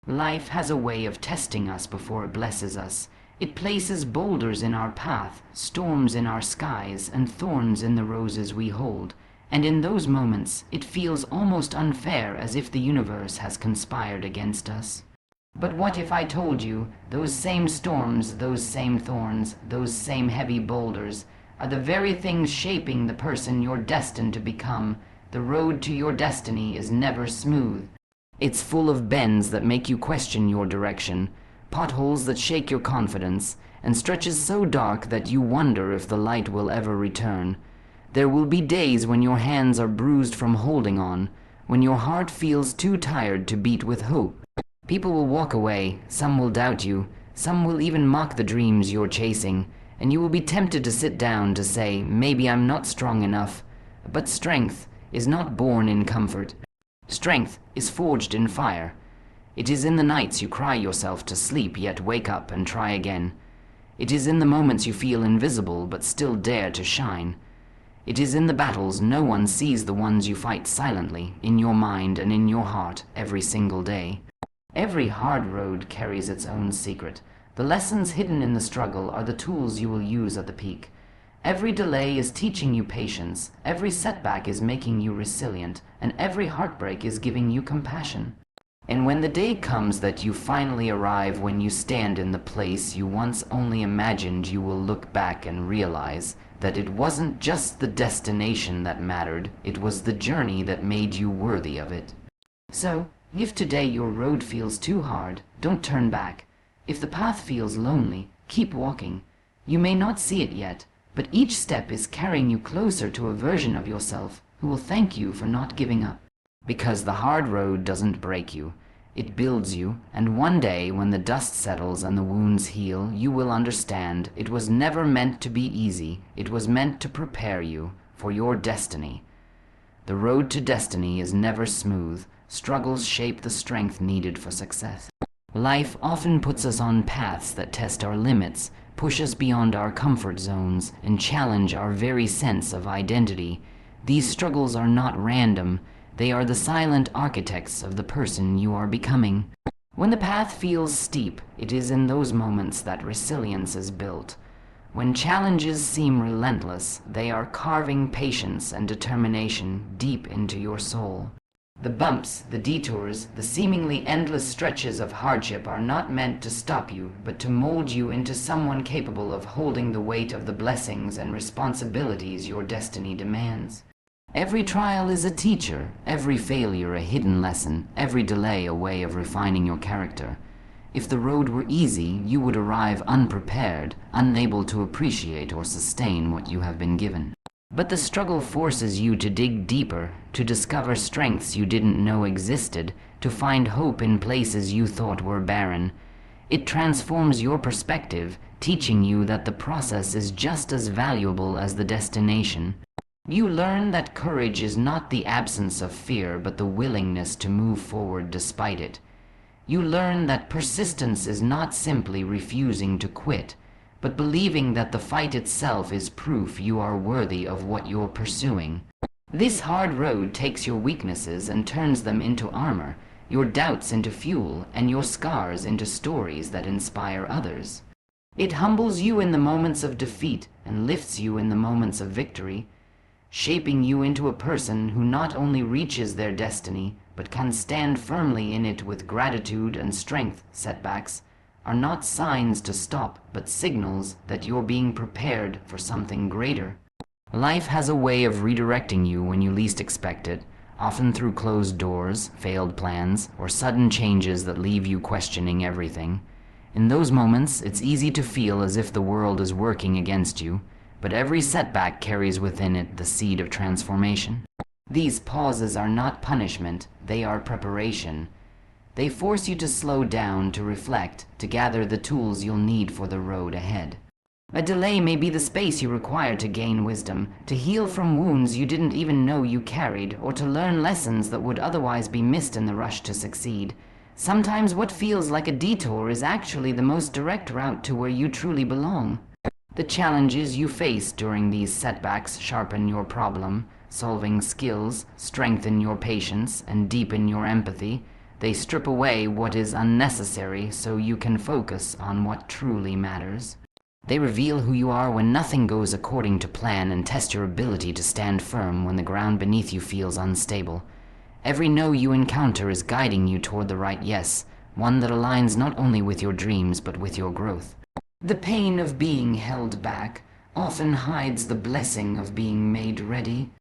Life has a way of testing us before it blesses us. It places boulders in our path, storms in our skies, and thorns in the roses we hold. And in those moments, it feels almost unfair, as if the universe has conspired against us. But what if I told you those same storms, those same thorns, those same heavy boulders are the very things shaping the person you're destined to become? The road to your destiny is never smooth. It's full of bends that make you question your direction, potholes that shake your confidence, and stretches so dark that you wonder if the light will ever return. There will be days when your hands are bruised from holding on, when your heart feels too tired to beat with hope. People will walk away, some will doubt you, some will even mock the dreams you're chasing, and you will be tempted to sit down to say, maybe I'm not strong enough. But strength is not born in comfort. Strength is forged in fire. It is in the nights you cry yourself to sleep, yet wake up and try again. It is in the moments you feel invisible but still dare to shine. It is in the battles no one sees, the ones you fight silently, in your mind and in your heart, every single day. Every hard road carries its own secret. The lessons hidden in the struggle are the tools you will use at the peak. Every delay is teaching you patience, every setback is making you resilient, and every heartbreak is giving you compassion. And when the day comes that you finally arrive, when you stand in the place you once only imagined, you will look back and realize that it wasn't just the destination that mattered, it was the journey that made you worthy of it. So, if today your road feels too hard, don't turn back. If the path feels lonely, keep walking. You may not see it yet, but each step is carrying you closer to a version of yourself who will thank you for not giving up. Because the hard road doesn't break you, it builds you, and one day when the dust settles and the wounds heal, you will understand it was never meant to be easy, it was meant to prepare you for your destiny. The road to destiny is never smooth. Struggles shape the strength needed for success. Life often puts us on paths that test our limits, push us beyond our comfort zones, and challenge our very sense of identity. These struggles are not random. They are the silent architects of the person you are becoming. When the path feels steep, it is in those moments that resilience is built. When challenges seem relentless, they are carving patience and determination deep into your soul. The bumps, the detours, the seemingly endless stretches of hardship are not meant to stop you, but to mold you into someone capable of holding the weight of the blessings and responsibilities your destiny demands. Every trial is a teacher, every failure a hidden lesson, every delay a way of refining your character. If the road were easy, you would arrive unprepared, unable to appreciate or sustain what you have been given. But the struggle forces you to dig deeper, to discover strengths you didn't know existed, to find hope in places you thought were barren. It transforms your perspective, teaching you that the process is just as valuable as the destination. You learn that courage is not the absence of fear, but the willingness to move forward despite it. You learn that persistence is not simply refusing to quit, but believing that the fight itself is proof you are worthy of what you're pursuing. This hard road takes your weaknesses and turns them into armor, your doubts into fuel, and your scars into stories that inspire others. It humbles you in the moments of defeat and lifts you in the moments of victory, shaping you into a person who not only reaches their destiny, but can stand firmly in it with gratitude and strength. Setbacks are not signs to stop, but signals that you're being prepared for something greater. Life has a way of redirecting you when you least expect it, often through closed doors, failed plans, or sudden changes that leave you questioning everything. In those moments, it's easy to feel as if the world is working against you, but every setback carries within it the seed of transformation. These pauses are not punishment, they are preparation. They force you to slow down, to reflect, to gather the tools you'll need for the road ahead. A delay may be the space you require to gain wisdom, to heal from wounds you didn't even know you carried, or to learn lessons that would otherwise be missed in the rush to succeed. Sometimes what feels like a detour is actually the most direct route to where you truly belong. The challenges you face during these setbacks sharpen your problem-solving skills, strengthen your patience, and deepen your empathy. They strip away what is unnecessary so you can focus on what truly matters. They reveal who you are when nothing goes according to plan and test your ability to stand firm when the ground beneath you feels unstable. Every no you encounter is guiding you toward the right yes, one that aligns not only with your dreams but with your growth. The pain of being held back often hides the blessing of being made ready.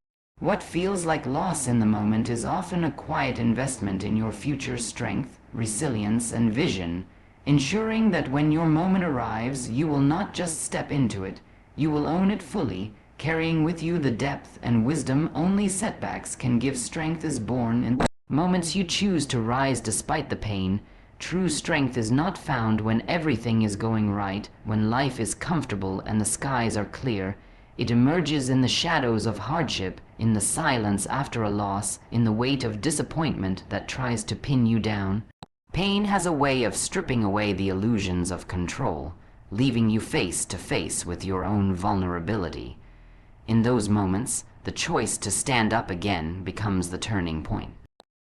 What feels like loss in the moment is often a quiet investment in your future strength, resilience, and vision, ensuring that when your moment arrives, you will not just step into it, you will own it fully, carrying with you the depth and wisdom only setbacks can give. Strength is born in the moments you choose to rise despite the pain. True strength is not found when everything is going right, when life is comfortable and the skies are clear. It emerges in the shadows of hardship, in the silence after a loss, in the weight of disappointment that tries to pin you down. Pain has a way of stripping away the illusions of control, leaving you face to face with your own vulnerability. In those moments, the choice to stand up again becomes the turning point.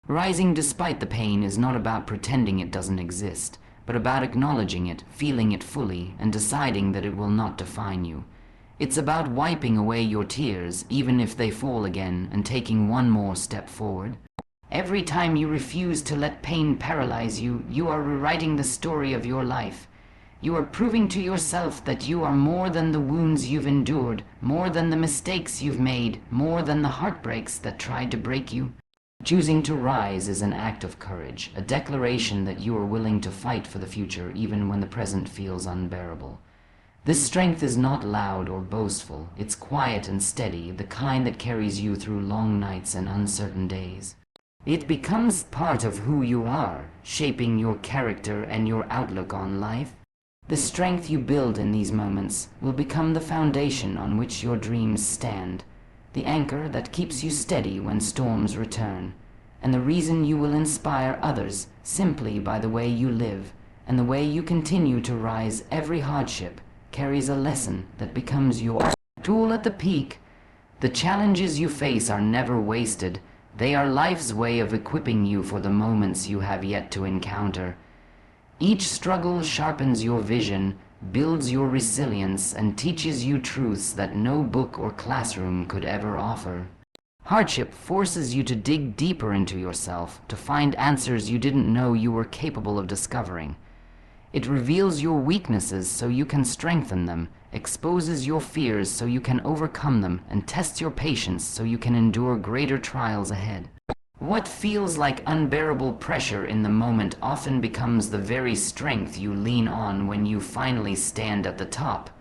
Rising despite the pain is not about pretending it doesn't exist, but about acknowledging it, feeling it fully, and deciding that it will not define you. It's about wiping away your tears, even if they fall again, and taking one more step forward. Every time you refuse to let pain paralyze you, you are rewriting the story of your life. You are proving to yourself that you are more than the wounds you've endured, more than the mistakes you've made, more than the heartbreaks that tried to break you. Choosing to rise is an act of courage, a declaration that you are willing to fight for the future even when the present feels unbearable. This strength is not loud or boastful, it's quiet and steady, the kind that carries you through long nights and uncertain days. It becomes part of who you are, shaping your character and your outlook on life. The strength you build in these moments will become the foundation on which your dreams stand, the anchor that keeps you steady when storms return, and the reason you will inspire others simply by the way you live, and the way you continue to rise. Every hardship carries a lesson that becomes your tool at the peak. The challenges you face are never wasted. They are life's way of equipping you for the moments you have yet to encounter. Each struggle sharpens your vision, builds your resilience, and teaches you truths that no book or classroom could ever offer. Hardship forces you to dig deeper into yourself, to find answers you didn't know you were capable of discovering. It reveals your weaknesses so you can strengthen them, exposes your fears so you can overcome them, and tests your patience so you can endure greater trials ahead. What feels like unbearable pressure in the moment often becomes the very strength you lean on when you finally stand at the top.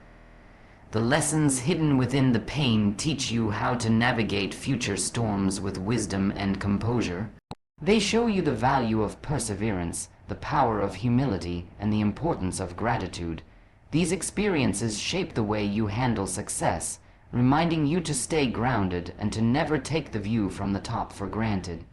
The lessons hidden within the pain teach you how to navigate future storms with wisdom and composure. They show you the value of perseverance, the power of humility, and the importance of gratitude. These experiences shape the way you handle success, reminding you to stay grounded and to never take the view from the top for granted.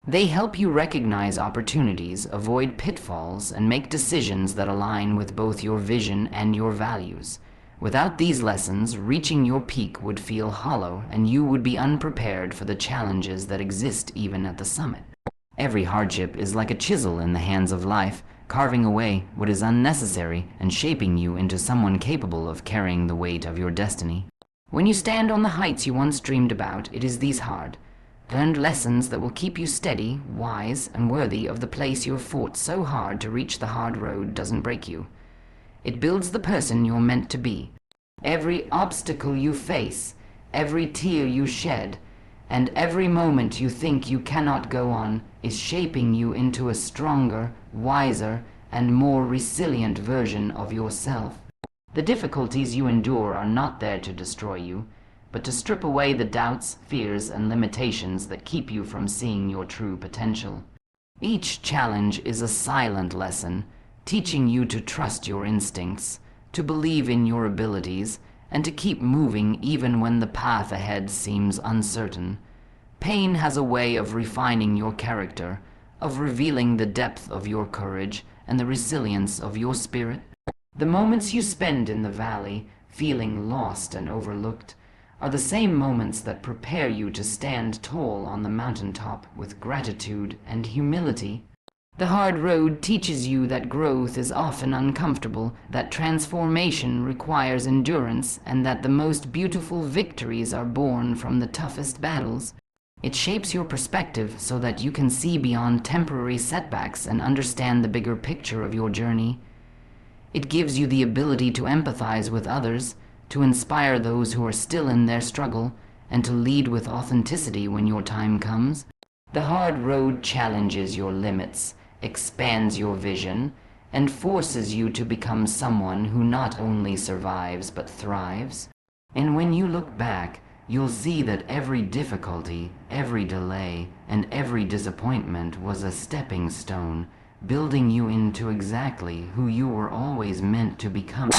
They help you recognize opportunities, avoid pitfalls, and make decisions that align with both your vision and your values. Without these lessons, reaching your peak would feel hollow, and you would be unprepared for the challenges that exist even at the summit. Every hardship is like a chisel in the hands of life, carving away what is unnecessary and shaping you into someone capable of carrying the weight of your destiny. When you stand on the heights you once dreamed about, it is these hard, learned lessons that will keep you steady, wise, and worthy of the place you have fought so hard to reach. The hard road doesn't break you. It builds the person you're meant to be. Every obstacle you face, every tear you shed, and every moment you think you cannot go on is shaping you into a stronger, wiser, and more resilient version of yourself. The difficulties you endure are not there to destroy you, but to strip away the doubts, fears, and limitations that keep you from seeing your true potential. Each challenge is a silent lesson, teaching you to trust your instincts, to believe in your abilities, and to keep moving even when the path ahead seems uncertain. Pain has a way of refining your character, of revealing the depth of your courage and the resilience of your spirit. The moments you spend in the valley, feeling lost and overlooked, are the same moments that prepare you to stand tall on the mountaintop with gratitude and humility. The hard road teaches you that growth is often uncomfortable, that transformation requires endurance, and that the most beautiful victories are born from the toughest battles. It shapes your perspective so that you can see beyond temporary setbacks and understand the bigger picture of your journey. It gives you the ability to empathize with others, to inspire those who are still in their struggle, and to lead with authenticity when your time comes. The hard road challenges your limits, expands your vision, and forces you to become someone who not only survives but thrives. And when you look back, you'll see that every difficulty, every delay, and every disappointment was a stepping stone, building you into exactly who you were always meant to become.